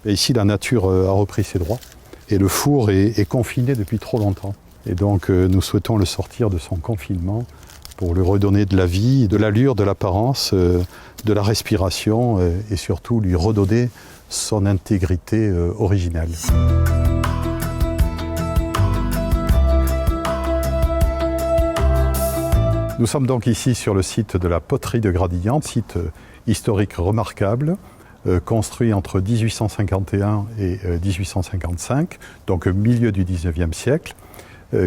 Et ici, la nature a repris ses droits et le four est confiné depuis trop longtemps. Et donc, nous souhaitons le sortir de son confinement pour lui redonner de la vie, de l'allure, de l'apparence, de la respiration et surtout lui redonner son intégrité originelle. Nous sommes donc ici sur le site de la poterie de Gradignan, site historique remarquable, construit entre 1851 et 1855, donc au milieu du 19e siècle,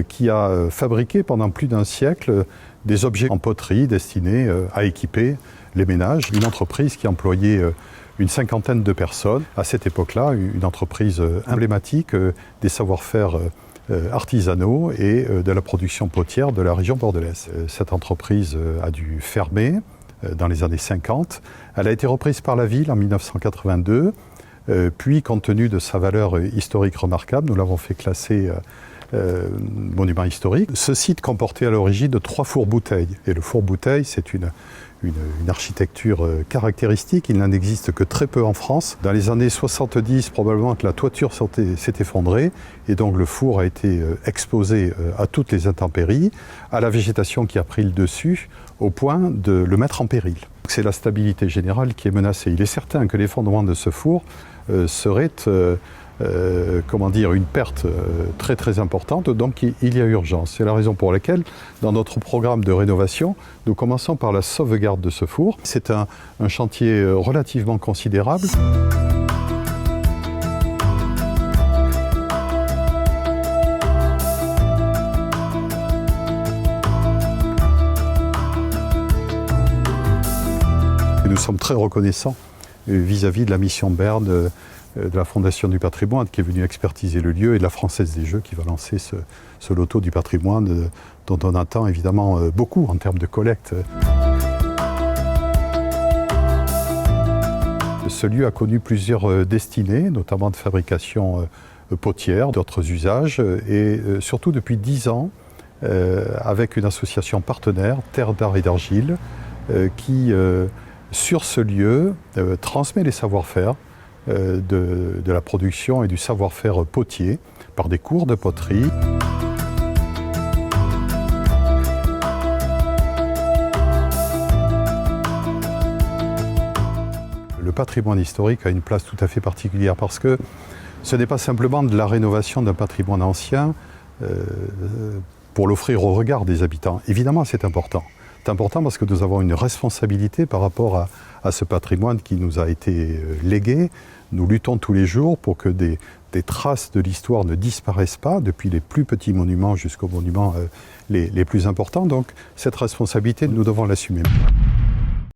qui a fabriqué pendant plus d'un siècle des objets en poterie destinés à équiper les ménages. Une entreprise qui employait une cinquantaine de personnes. À cette époque-là, une entreprise emblématique des savoir-faire artisanaux et de la production potière de la région bordelaise. Cette entreprise a dû fermer dans les années 50. Elle a été reprise par la ville en 1982, puis compte tenu de sa valeur historique remarquable, nous l'avons fait classer monument historique. Ce site comportait à l'origine 3 fours-bouteilles. Et le four-bouteille, c'est une architecture caractéristique. Il n'en existe que très peu en France. Dans les années 70, probablement que la toiture s'est effondrée et donc le four a été exposé à toutes les intempéries, à la végétation qui a pris le dessus, au point de le mettre en péril. C'est la stabilité générale qui est menacée. Il est certain que l'effondrement de ce four serait une perte très très importante, donc il y a urgence. C'est la raison pour laquelle, dans notre programme de rénovation, nous commençons par la sauvegarde de ce four. C'est un chantier relativement considérable. Nous sommes très reconnaissants vis-à-vis de la mission Berne, de la Fondation du patrimoine qui est venue expertiser le lieu et de la Française des Jeux qui va lancer ce loto du patrimoine dont on attend évidemment beaucoup en termes de collecte. Ce lieu a connu plusieurs destinées, notamment de fabrication potière, d'autres usages et surtout depuis 10 ans avec une association partenaire, Terre d'Art et d'Argile, qui sur ce lieu transmet les savoir-faire de la production et du savoir-faire potier par des cours de poterie. Le patrimoine historique a une place tout à fait particulière parce que ce n'est pas simplement de la rénovation d'un patrimoine ancien pour l'offrir au regard des habitants. Évidemment, c'est important. C'est important parce que nous avons une responsabilité par rapport à ce patrimoine qui nous a été légué. Nous luttons tous les jours pour que des traces de l'histoire ne disparaissent pas, depuis les plus petits monuments jusqu'aux monuments les plus importants. Donc cette responsabilité, nous devons l'assumer.